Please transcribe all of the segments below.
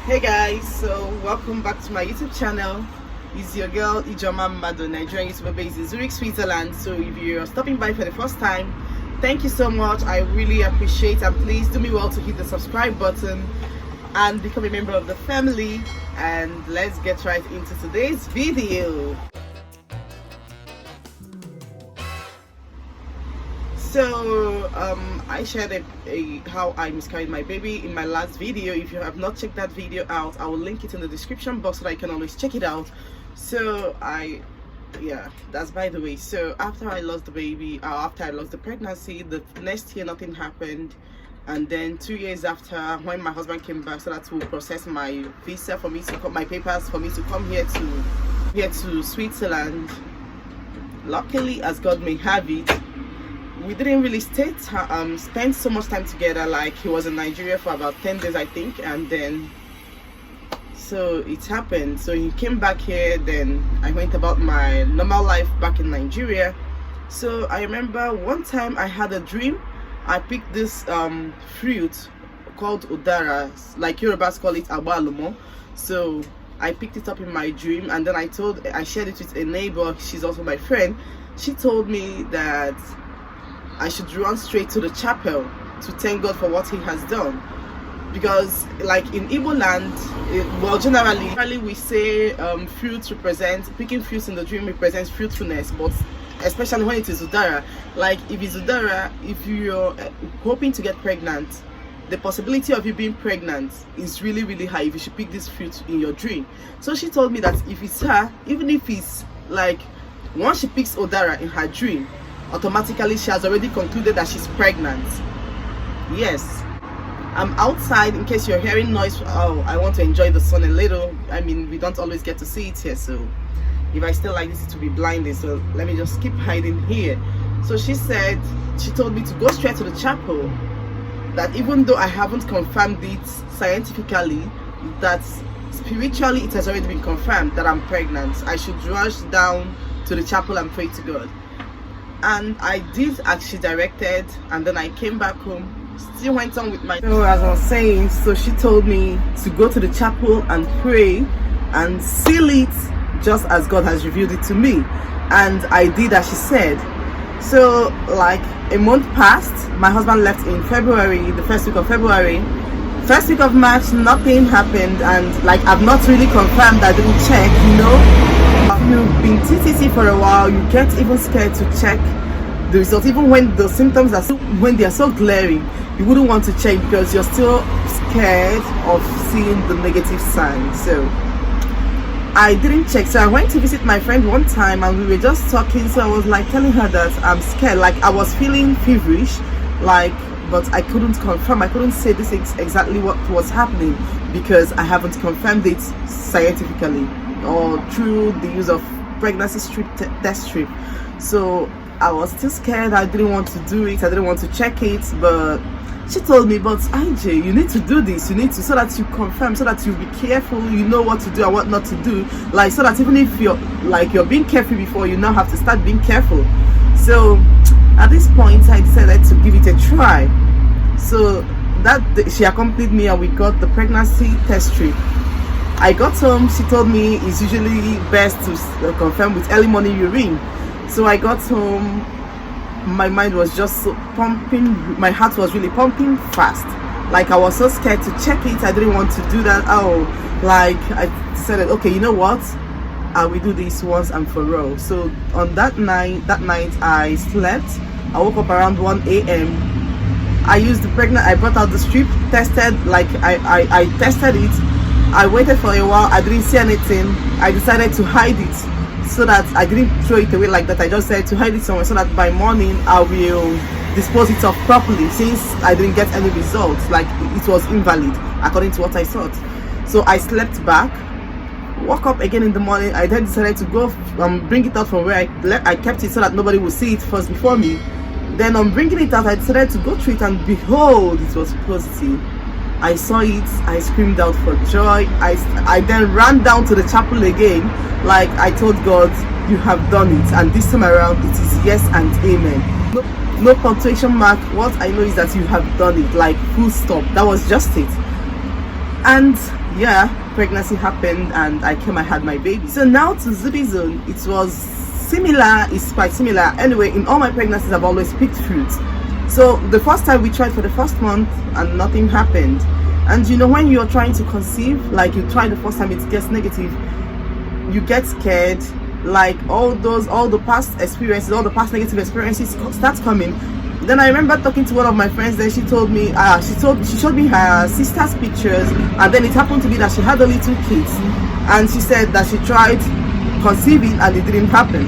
Hey guys, so welcome back to my YouTube channel. It's your girl Ijoma Mado, Nigerian YouTuber based in Zurich, Switzerland. So if you're stopping by for the first time, thank you so much. I really appreciate, and please do me well to hit the subscribe button and become a member of the family. And let's get right into today's video. So I shared how I miscarried my baby in my last video. If you have not checked that video out, I will link it in the description box so that you can always check it out. So that's by the way. So after I lost the baby, after I lost the pregnancy, the next year nothing happened, and then 2 years after, when my husband came back so that to process my visa for me to come, my papers for me to come here to Switzerland, luckily, as God may have it, we didn't really spend so much time together. Like, he was in Nigeria for about 10 days I think, and then so it happened. So he came back here, then I went about my normal life back in Nigeria. So I remember one time I had a dream. I picked this fruit called udara, like Yorubas call it agbalumo. So I picked it up in my dream, and then I shared it with a neighbor. She's also my friend. She told me that I should run straight to the chapel to thank God for what he has done, because like in Igbo land, generally we say picking fruits in the dream represents fruitfulness, but especially when it is udara, like if it's udara, if you're hoping to get pregnant, the possibility of you being pregnant is really, really high if you should pick this fruit in your dream. So she told me that if it's her, even if it's like once she picks udara in her dream, automatically she has already concluded that she's pregnant. Yes, I'm outside in case you're hearing noise. I want to enjoy the sun a little. I mean, we don't always get to see it here, so if I still like this, it will be blinding, so let me just keep hiding here. So she told me to go straight to the chapel, that even though I haven't confirmed it scientifically, that spiritually it has already been confirmed that I'm pregnant. I should rush down to the chapel and pray to God. And I did as she directed, and then I came back home, still went on with my, so as I was saying, so she told me to go to the chapel and pray and seal it just as God has revealed it to me, and I did as she said. So like a month passed. My husband left in February, the first week of February. First week of March, nothing happened, and like I've not really confirmed, I didn't check, You've been TTT for a while, you get even scared to check the results, even when the symptoms when they are so glaring, you wouldn't want to check because you're still scared of seeing the negative signs. So I didn't check. So I went to visit my friend one time, and we were just talking. So I was like telling her that I'm scared, like I was feeling feverish, like, but I couldn't confirm. I couldn't say this is exactly what was happening because I haven't confirmed it scientifically or through the use of pregnancy test strip. So I was still scared. I didn't want to do it. I didn't want to check it, but she told me, but IJ, you need to do this. You need to, so that you confirm, so that you be careful, you know what to do and what not to do, like, so that even if you're being careful before, you now have to start being careful. So at this point I decided to give it a try. So that she accompanied me, and we got the pregnancy test strip. I got home. She told me it's usually best to confirm with early morning urine. So I got home, my mind was just so pumping, my heart was really pumping fast. Like I was so scared to check it. I didn't want to do that. Like I decided, okay, you know what? I will do this once and for all. So on that night I slept. I woke up around 1 a.m. I used I brought out the strip, tested, like I tested it. I waited for a while. I didn't see anything. I decided to hide it so that I didn't throw it away like that. I just said to hide it somewhere so that by morning I will dispose it off properly, since I didn't get any results, like it was invalid according to what I thought. So I slept back, woke up again in the morning. I then decided to go bring it out from where I kept it so that nobody would see it first before me. Then on bringing it out, I decided to go through it, and behold, it was positive. I saw it, I screamed out for joy. I then ran down to the chapel again, like I told God, you have done it, and this time around it is yes and amen. No punctuation mark. What I know is that you have done it, like full stop. That was just it. And yeah, pregnancy happened and I had my baby. So now to Zubi Zone, it was similar. It's quite similar. Anyway, in all my pregnancies I've always picked fruits. So the first time we tried for the first month and nothing happened. And you know, when you're trying to conceive, like you try the first time, it gets negative, you get scared, like all the past experiences, all the past negative experiences start coming. Then I remember talking to one of my friends. Then she told me, she showed me her sister's pictures, and then it happened to be that she had only 2 kids, and she said that she tried conceiving and it didn't happen.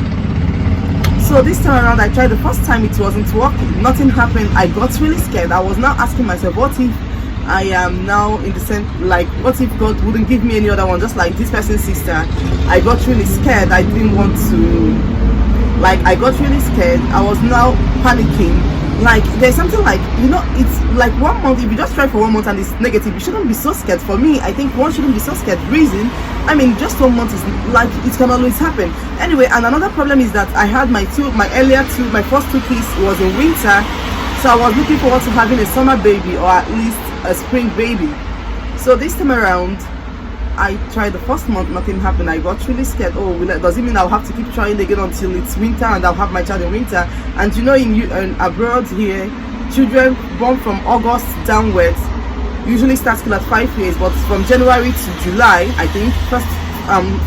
So this time around, I tried the first time, it wasn't working, nothing happened. I got really scared. I was now asking myself, what if I am now in the sense, like, what if God wouldn't give me any other one, just like this person's sister? I got really scared. I didn't want to, like, I got really scared. I was now panicking. Like, there's something like, you know, it's like 1 month, if you just try for 1 month and it's negative, you shouldn't be so scared. For me, I think one shouldn't be so scared. Reason, I mean, just 1 month is like, it can always happen. Anyway, and another problem is that I had my first 2 kids was in winter, so I was looking forward to having a summer baby or at least a spring baby. So this time around, I tried the first month, nothing happened. I got really scared. Oh, does it mean I'll have to keep trying again until it's winter and I'll have my child in winter? And you know, in abroad here, children born from August downwards usually start school at 5 years, but from January to July, I think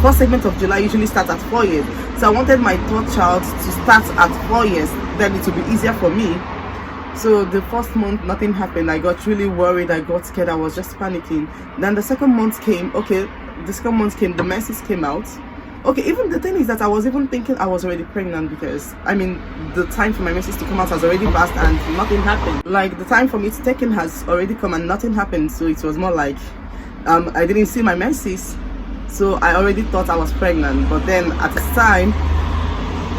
first segment of July usually starts at 4 years. So I wanted my third child to start at 4 years, then it will be easier for me. So the first month, nothing happened. I got really worried. I got scared. I was just panicking. Then the second month came. Okay, the second month came. The menses came out. Okay, even the thing is that I was even thinking I was already pregnant, because I mean, the time for my menses to come out has already passed and nothing happened. Like, the time for me to take in has already come and nothing happened. So it was more like I didn't see my menses, so I already thought I was pregnant. But then at the time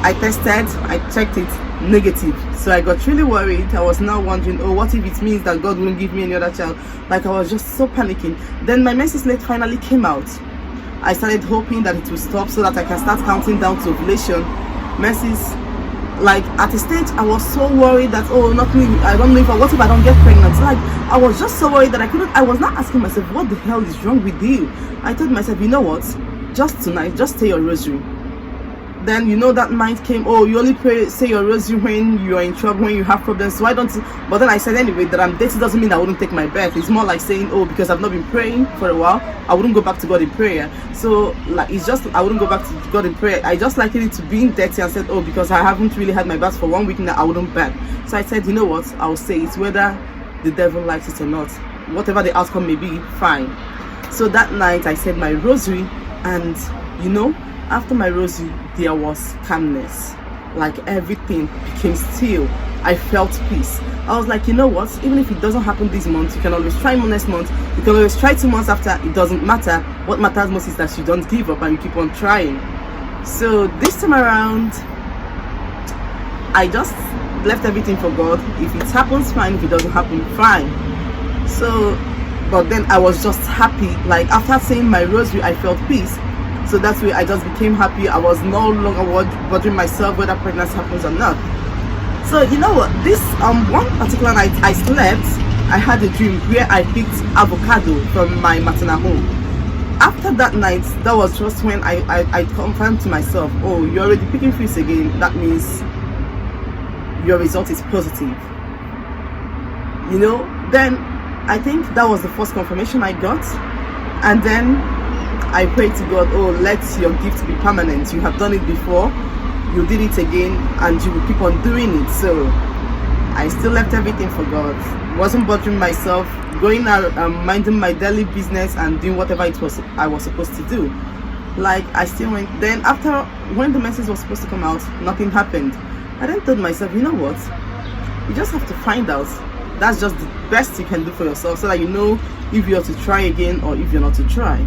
I tested, I checked it, negative. So I got really worried. I was now wondering, oh, what if it means that God won't give me any other child? Like, I was just so panicking. Then my menses late finally came out. I started hoping that it will stop so that I can start counting down to ovulation. Menses, like, at a stage I was so worried that, oh, not me, I don't know what if I don't get pregnant. Like, I was just so worried that I was not asking myself, what the hell is wrong with you? I told myself, you know what, just tonight, just say your rosary. Then, you know, that mind came, oh, you only say your rosary when you are in trouble, when you have problems, so why don't you? But then I said, anyway, that I'm dating doesn't mean I wouldn't take my birth. It's more like saying, oh, because I've not been praying for a while, I wouldn't go back to God in prayer. So, like, it's just, I wouldn't go back to God in prayer. I just likened it to being dirty and said, oh, because I haven't really had my bath for 1 week now, I wouldn't birth. So I said, you know what, I'll say it, whether the devil likes it or not, whatever the outcome may be, fine. So that night I said my rosary, and you know, after my rosary, there was calmness. Like, everything became still. I felt peace. I was like, you know what, even if it doesn't happen this month, you can always try next month, you can always try 2 months after. It doesn't matter. What matters most is that you don't give up and you keep on trying. So this time around, I just left everything for God. If it happens, fine. If it doesn't happen, fine. So, but then I was just happy. Like, after saying my rosary, I felt peace. So that's why I just became happy. I was no longer bothering myself whether pregnancy happens or not. So you know what, this one particular night I slept, I had a dream where I picked avocado from my maternal home. After that night, that was just when I confirmed to myself, oh, you're already picking fruits again, that means your result is positive. You know, then I think that was the first confirmation I got. And then I prayed to God, oh, let your gift be permanent. You have done it before, you did it again, and you will keep on doing it. So I still left everything for God. Wasn't bothering myself, going out, minding my daily business and doing whatever it was I was supposed to do. Like, I still went. Then after, when the message was supposed to come out, nothing happened. I then told myself, you know what, you just have to find out. That's just the best you can do for yourself, so that you know if you're to try again or if you're not to try.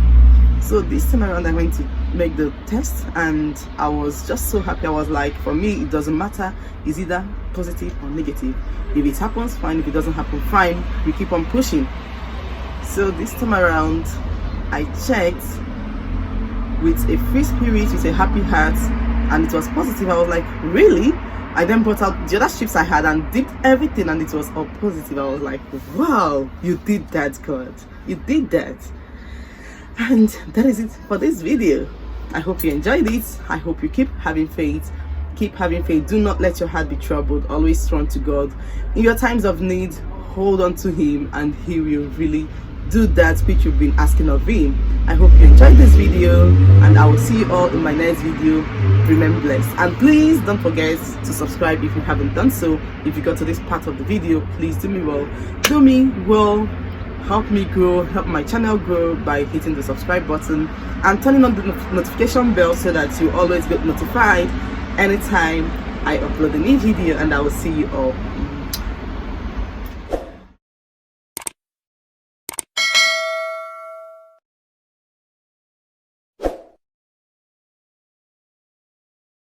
So this time around, I went to make the test and I was just so happy. I was like, for me, it doesn't matter. It's either positive or negative. If it happens, fine. If it doesn't happen, fine. We keep on pushing. So this time around, I checked with a free spirit, with a happy heart, and it was positive. I was like, really? I then brought out the other strips I had and dipped everything, and it was all positive. I was like, wow, you did that, God. you did that. And that is it for this video. I hope you enjoyed it. I hope you keep having faith. Keep having faith. Do not let your heart be troubled. Always turn to God. In your times of need, hold on to Him, and He will really do that which you've been asking of Him. I hope you enjoyed this video, and I will see you all in my next video. Remain blessed, and please don't forget to subscribe if you haven't done so. If you got to this part of the video, please do me well, help me grow, help my channel grow by hitting the subscribe button and turning on the notification bell so that you always get notified anytime I upload a new video. And I will see you all